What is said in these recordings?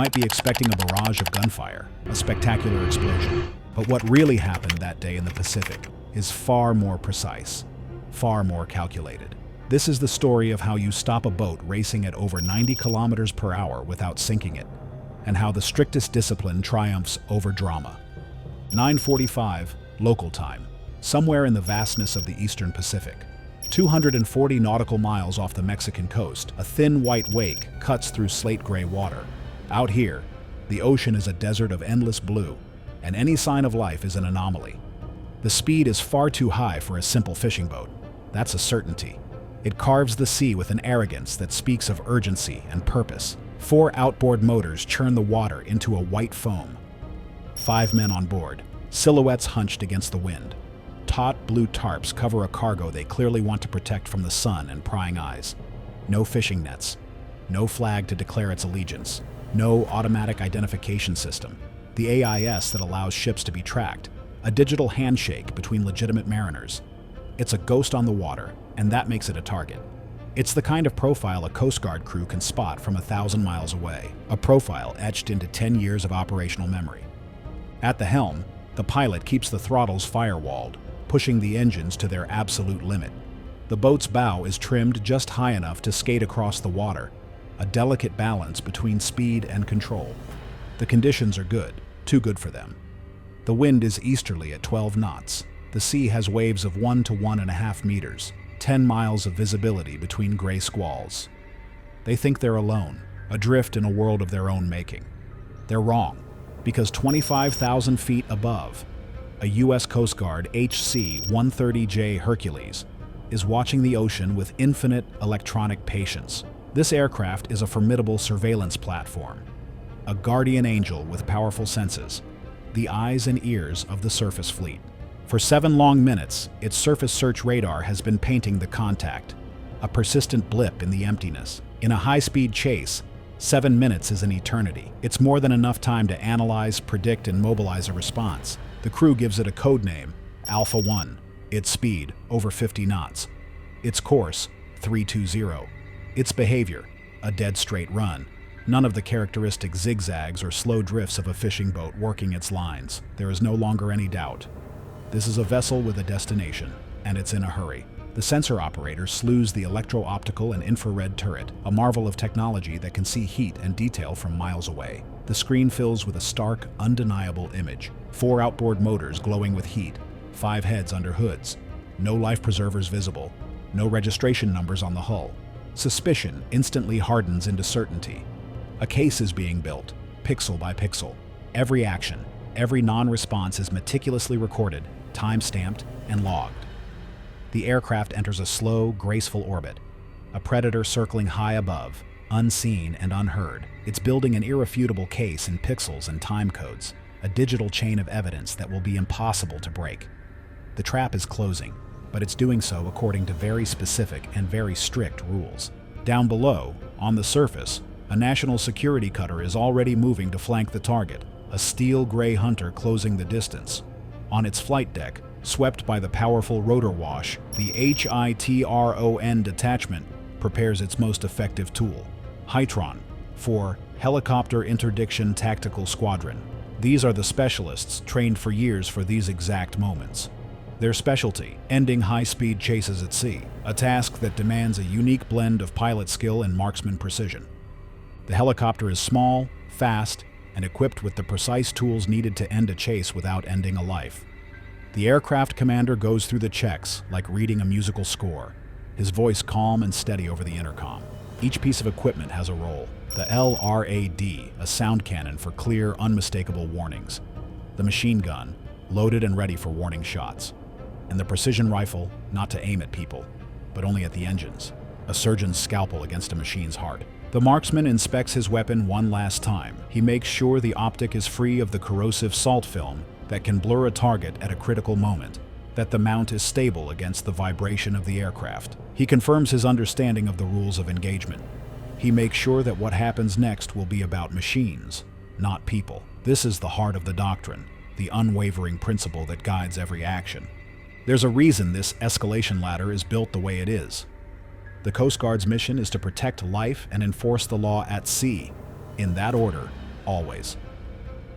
might be expecting a barrage of gunfire, a spectacular explosion. But what really happened that day in the Pacific is far more precise, far more calculated. This is the story of how you stop a boat racing at over 90 kilometers per hour without sinking it, and how the strictest discipline triumphs over drama. 9:45 local time, somewhere in the vastness of the eastern Pacific. 240 nautical miles off the Mexican coast, a thin white wake cuts through slate-gray water. Out here, the ocean is a desert of endless blue, and any sign of life is an anomaly. The speed is far too high for a simple fishing boat. That's a certainty. It carves the sea with an arrogance that speaks of urgency and purpose. 4 outboard motors churn the water into a white foam. 5 men on board, silhouettes hunched against the wind. Taut blue tarps cover a cargo they clearly want to protect from the sun and prying eyes. No fishing nets, no flag to declare its allegiance, no automatic identification system, the AIS that allows ships to be tracked, a digital handshake between legitimate mariners. It's a ghost on the water, and that makes it a target. It's the kind of profile a Coast Guard crew can spot from 1,000 miles away, a profile etched into 10 years of operational memory. At the helm, the pilot keeps the throttles firewalled, pushing the engines to their absolute limit. The boat's bow is trimmed just high enough to skate across the water, a delicate balance between speed and control. The conditions are good, too good for them. The wind is easterly at 12 knots. The sea has waves of 1 to 1.5 meters, 10 miles of visibility between gray squalls. They think they're alone, adrift in a world of their own making. They're wrong, because 25,000 feet above, a U.S. Coast Guard HC-130J Hercules is watching the ocean with infinite electronic patience. This aircraft is a formidable surveillance platform, a guardian angel with powerful senses, the eyes and ears of the surface fleet. For 7 long minutes, its surface search radar has been painting the contact, a persistent blip in the emptiness. In a high-speed chase, 7 minutes is an eternity. It's more than enough time to analyze, predict, and mobilize a response. The crew gives it a code name, Alpha 1. Its speed, over 50 knots. Its course, 320. Its behavior, a dead straight run. None of the characteristic zigzags or slow drifts of a fishing boat working its lines. There is no longer any doubt. This is a vessel with a destination, and it's in a hurry. The sensor operator slews the electro-optical and infrared turret, a marvel of technology that can see heat and detail from miles away. The screen fills with a stark, undeniable image. 4 outboard motors glowing with heat, 5 heads under hoods, no life preservers visible, no registration numbers on the hull. Suspicion instantly hardens into certainty. A case is being built, pixel by pixel. Every action, every non-response is meticulously recorded, time-stamped, and logged. The aircraft enters a slow, graceful orbit, a predator circling high above, unseen and unheard. It's building an irrefutable case in pixels and timecodes, a digital chain of evidence that will be impossible to break. The trap is closing, but it's doing so according to very specific and very strict rules. Down below, on the surface, a national security cutter is already moving to flank the target, a steel gray hunter closing the distance. On its flight deck, swept by the powerful rotor wash, the HITRON detachment prepares its most effective tool, HITRON, for Helicopter Interdiction Tactical Squadron. These are the specialists trained for years for these exact moments. Their specialty, ending high-speed chases at sea, a task that demands a unique blend of pilot skill and marksman precision. The helicopter is small, fast, and equipped with the precise tools needed to end a chase without ending a life. The aircraft commander goes through the checks like reading a musical score, his voice calm and steady over the intercom. Each piece of equipment has a role. The LRAD, a sound cannon for clear, unmistakable warnings. The machine gun, loaded and ready for warning shots. And the precision rifle, not to aim at people, but only at the engines. A surgeon's scalpel against a machine's heart. The marksman inspects his weapon one last time. He makes sure the optic is free of the corrosive salt film that can blur a target at a critical moment, that the mount is stable against the vibration of the aircraft. He confirms his understanding of the rules of engagement. He makes sure that what happens next will be about machines, not people. This is the heart of the doctrine, the unwavering principle that guides every action. There's a reason this escalation ladder is built the way it is. The Coast Guard's mission is to protect life and enforce the law at sea. In that order, always.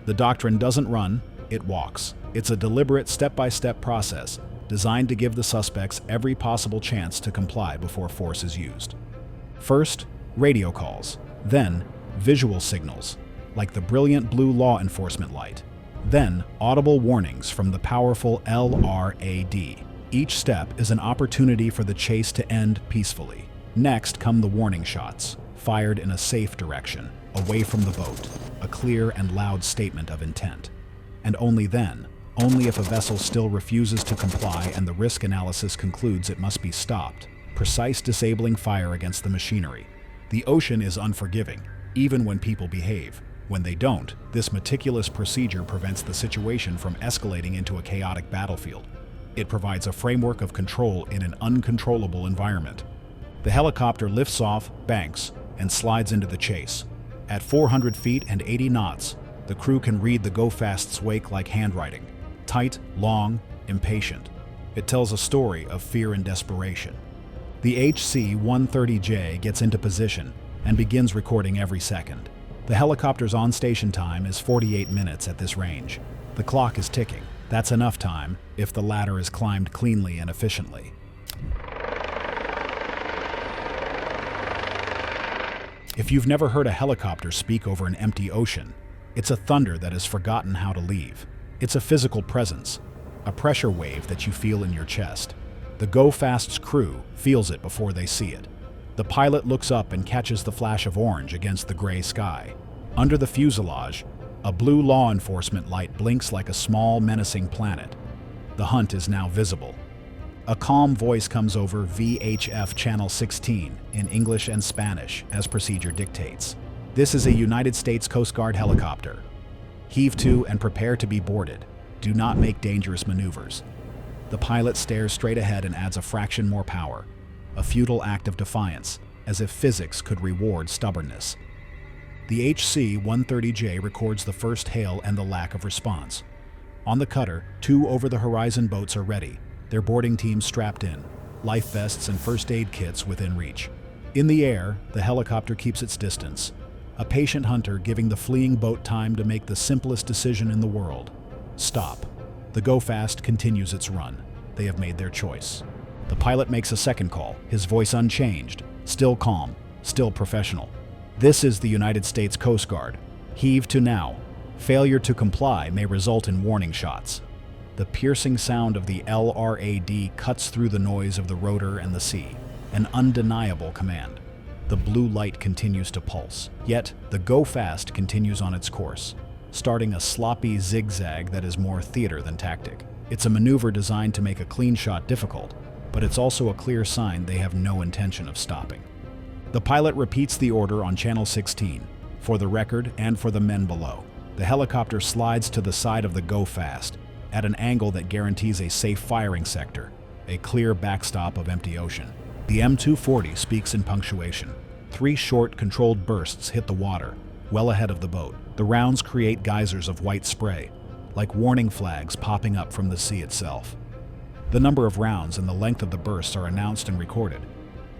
The doctrine doesn't run, it walks. It's a deliberate step-by-step process designed to give the suspects every possible chance to comply before force is used. First, radio calls. Then, visual signals, like the brilliant blue law enforcement light. Then, audible warnings from the powerful LRAD. Each step is an opportunity for the chase to end peacefully. Next come the warning shots, fired in a safe direction, away from the boat, a clear and loud statement of intent. And only then, only if a vessel still refuses to comply and the risk analysis concludes it must be stopped, precise disabling fire against the machinery. The ocean is unforgiving, even when people behave. When they don't, this meticulous procedure prevents the situation from escalating into a chaotic battlefield. It provides a framework of control in an uncontrollable environment. The helicopter lifts off, banks, and slides into the chase. At 400 feet and 80 knots, the crew can read the go-fast's wake like handwriting. Tight, long, impatient. It tells a story of fear and desperation. The HC-130J gets into position and begins recording every second. The helicopter's on-station time is 48 minutes at this range. The clock is ticking. That's enough time if the ladder is climbed cleanly and efficiently. If you've never heard a helicopter speak over an empty ocean, it's a thunder that has forgotten how to leave. It's a physical presence, a pressure wave that you feel in your chest. The Go-Fast's crew feels it before they see it. The pilot looks up and catches the flash of orange against the gray sky. Under the fuselage, a blue law enforcement light blinks like a small, menacing planet. The hunt is now visible. A calm voice comes over VHF Ch.16 in English and Spanish, as procedure dictates. This is a United States Coast Guard helicopter. Heave to and prepare to be boarded. Do not make dangerous maneuvers. The pilot stares straight ahead and adds a fraction more power, a futile act of defiance, as if physics could reward stubbornness. The HC-130J records the first hail and the lack of response. On the cutter, 2 over-the-horizon boats are ready, their boarding teams strapped in, life vests and first aid kits within reach. In the air, the helicopter keeps its distance, a patient hunter giving the fleeing boat time to make the simplest decision in the world. Stop. The Go-Fast continues its run. They have made their choice. The pilot makes a second call, his voice unchanged, still calm, still professional. This is the United States Coast Guard. Heave to now. Failure to comply may result in warning shots. The piercing sound of the LRAD cuts through the noise of the rotor and the sea, an undeniable command. The blue light continues to pulse, yet the Go-Fast continues on its course, starting a sloppy zigzag that is more theater than tactic. It's a maneuver designed to make a clean shot difficult, but it's also a clear sign they have no intention of stopping. The pilot repeats the order on channel 16, for the record and for the men below. The helicopter slides to the side of the Go-Fast, at an angle that guarantees a safe firing sector, a clear backstop of empty ocean. The M240 speaks in punctuation. 3 short, controlled bursts hit the water, well ahead of the boat. The rounds create geysers of white spray, like warning flags popping up from the sea itself. The number of rounds and the length of the bursts are announced and recorded.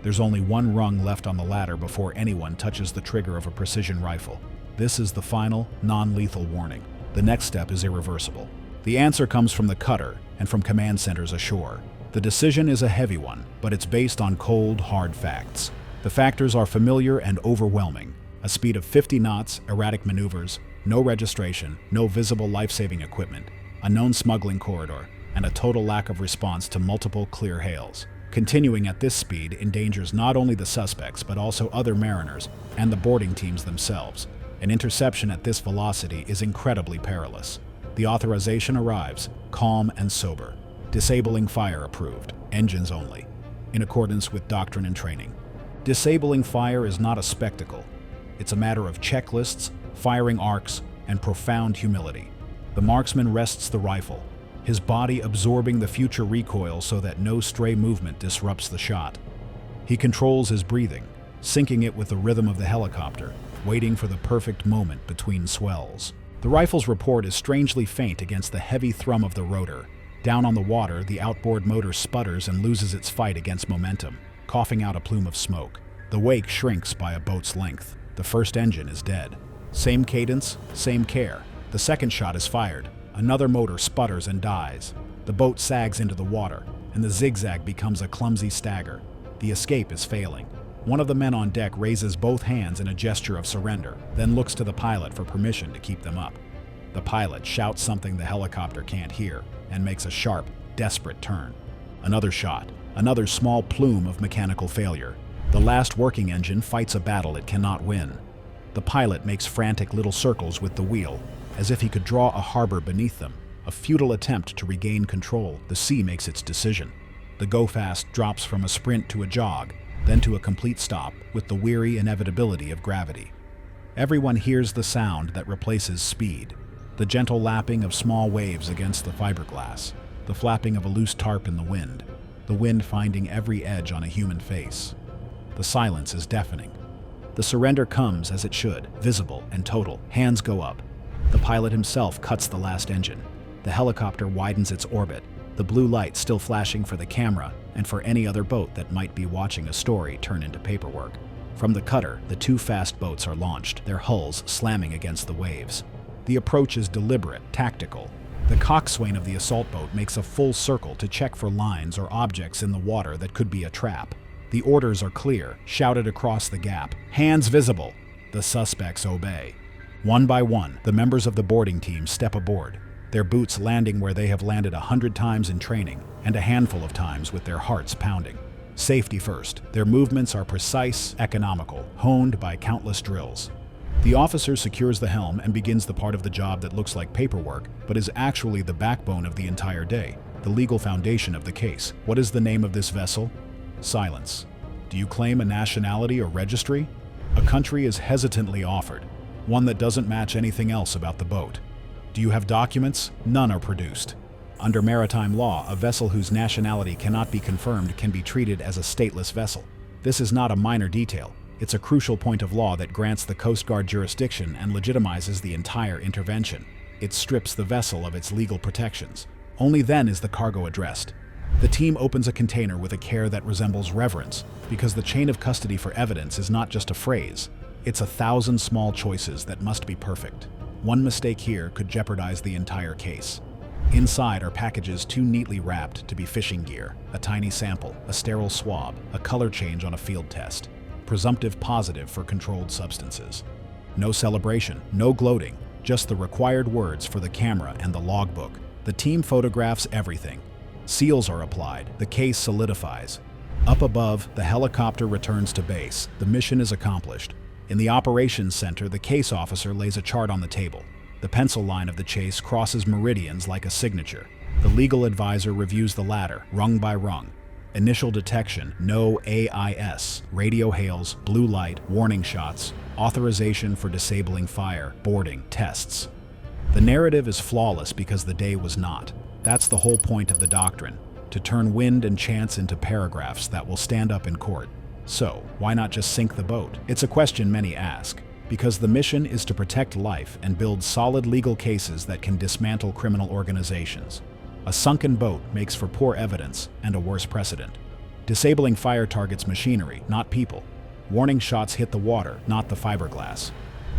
There's only 1 rung left on the ladder before anyone touches the trigger of a precision rifle. This is the final, non-lethal warning. The next step is irreversible. The answer comes from the cutter and from command centers ashore. The decision is a heavy one, but it's based on cold, hard facts. The factors are familiar and overwhelming. A speed of 50 knots, erratic maneuvers, no registration, no visible life-saving equipment, a known smuggling corridor, and a total lack of response to multiple clear hails. Continuing at this speed endangers not only the suspects but also other mariners and the boarding teams themselves. An interception at this velocity is incredibly perilous. The authorization arrives, calm and sober. Disabling fire approved, engines only, in accordance with doctrine and training. Disabling fire is not a spectacle. It's a matter of checklists, firing arcs, and profound humility. The marksman rests the rifle, his body absorbing the future recoil so that no stray movement disrupts the shot. He controls his breathing, syncing it with the rhythm of the helicopter, waiting for the perfect moment between swells. The rifle's report is strangely faint against the heavy thrum of the rotor. Down on the water, the outboard motor sputters and loses its fight against momentum, coughing out a plume of smoke. The wake shrinks by a boat's length. The first engine is dead. Same cadence, same care. The second shot is fired. Another motor sputters and dies. The boat sags into the water, and the zigzag becomes a clumsy stagger. The escape is failing. One of the men on deck raises both hands in a gesture of surrender, then looks to the pilot for permission to keep them up. The pilot shouts something the helicopter can't hear, and makes a sharp, desperate turn. Another shot, another small plume of mechanical failure. The last working engine fights a battle it cannot win. The pilot makes frantic little circles with the wheel, as if he could draw a harbor beneath them. A futile attempt to regain control, the sea makes its decision. The go-fast drops from a sprint to a jog, then to a complete stop with the weary inevitability of gravity. Everyone hears the sound that replaces speed, the gentle lapping of small waves against the fiberglass, the flapping of a loose tarp in the wind finding every edge on a human face. The silence is deafening. The surrender comes as it should, visible and total. Hands go up. The pilot himself cuts the last engine. The helicopter widens its orbit, the blue light still flashing for the camera and for any other boat that might be watching a story turn into paperwork. From the cutter, the two fast boats are launched, their hulls slamming against the waves. The approach is deliberate, tactical. The coxswain of the assault boat makes a full circle to check for lines or objects in the water that could be a trap. The orders are clear, shouted across the gap. Hands visible. The suspects obey. One by one, the members of the boarding team step aboard, their boots landing where they have landed 100 times in training, and a handful of times with their hearts pounding. Safety first. Their movements are precise, economical, honed by countless drills. The officer secures the helm and begins the part of the job that looks like paperwork, but is actually the backbone of the entire day, the legal foundation of the case. What is the name of this vessel? Silence. Do you claim a nationality or registry? A country is hesitantly offered, one that doesn't match anything else about the boat. Do you have documents? None are produced. Under maritime law, a vessel whose nationality cannot be confirmed can be treated as a stateless vessel. This is not a minor detail. It's a crucial point of law that grants the Coast Guard jurisdiction and legitimizes the entire intervention. It strips the vessel of its legal protections. Only then is the cargo addressed. The team opens a container with a care that resembles reverence, because the chain of custody for evidence is not just a phrase. It's 1,000 small choices that must be perfect. One mistake here could jeopardize the entire case. Inside are packages too neatly wrapped to be fishing gear, a tiny sample, a sterile swab, a color change on a field test. Presumptive positive for controlled substances. No celebration, no gloating, just the required words for the camera and the logbook. The team photographs everything. Seals are applied, the case solidifies. Up above, the helicopter returns to base. The mission is accomplished. In the operations center, the case officer lays a chart on the table. The pencil line of the chase crosses meridians like a signature. The legal advisor reviews the ladder, rung by rung. Initial detection, no AIS, radio hails, blue light, warning shots, authorization for disabling fire, boarding, tests. The narrative is flawless because the day was not. That's the whole point of the doctrine, to turn wind and chance into paragraphs that will stand up in court. So, why not just sink the boat? It's a question many ask, because the mission is to protect life and build solid legal cases that can dismantle criminal organizations. A sunken boat makes for poor evidence and a worse precedent. Disabling fire targets machinery, not people. Warning shots hit the water, not the fiberglass.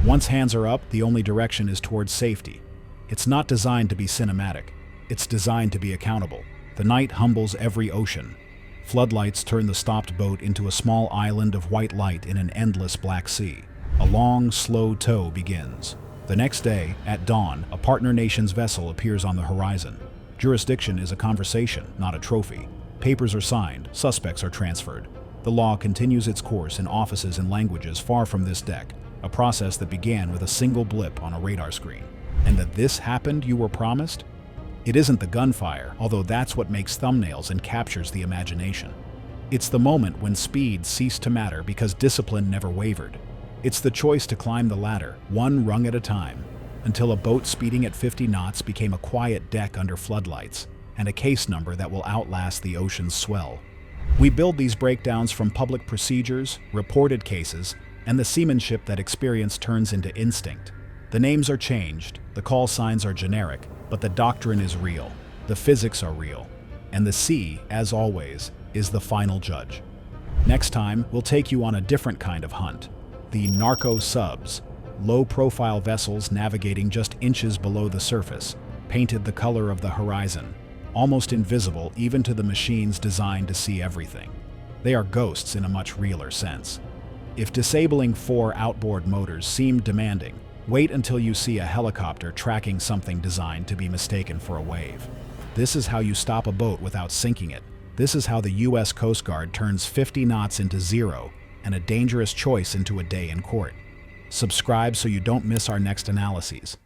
Once hands are up, the only direction is towards safety. It's not designed to be cinematic. It's designed to be accountable. The night humbles every ocean. Floodlights turn the stopped boat into a small island of white light in an endless black sea. A long, slow tow begins. The next day, at dawn, a partner nation's vessel appears on the horizon. Jurisdiction is a conversation, not a trophy. Papers are signed, suspects are transferred. The law continues its course in offices and languages far from this deck, a process that began with a single blip on a radar screen. And that this happened, you were promised? It isn't the gunfire, although that's what makes thumbnails and captures the imagination. It's the moment when speed ceased to matter because discipline never wavered. It's the choice to climb the ladder, one rung at a time, until a boat speeding at 50 knots became a quiet deck under floodlights, and a case number that will outlast the ocean's swell. We build these breakdowns from public procedures, reported cases, and the seamanship that experience turns into instinct. The names are changed, the call signs are generic, but the doctrine is real, the physics are real, and the sea, as always, is the final judge. Next time, we'll take you on a different kind of hunt, the narco subs, Low-profile vessels navigating just inches below the surface, painted the color of the horizon, almost invisible even to the machines designed to see everything. They are ghosts in a much realer sense. If disabling 4 outboard motors seemed demanding, wait until you see a helicopter tracking something designed to be mistaken for a wave. This is how you stop a boat without sinking it. This is how the U.S. Coast Guard turns 50 knots into 0 and a dangerous choice into a day in court. Subscribe so you don't miss our next analyses.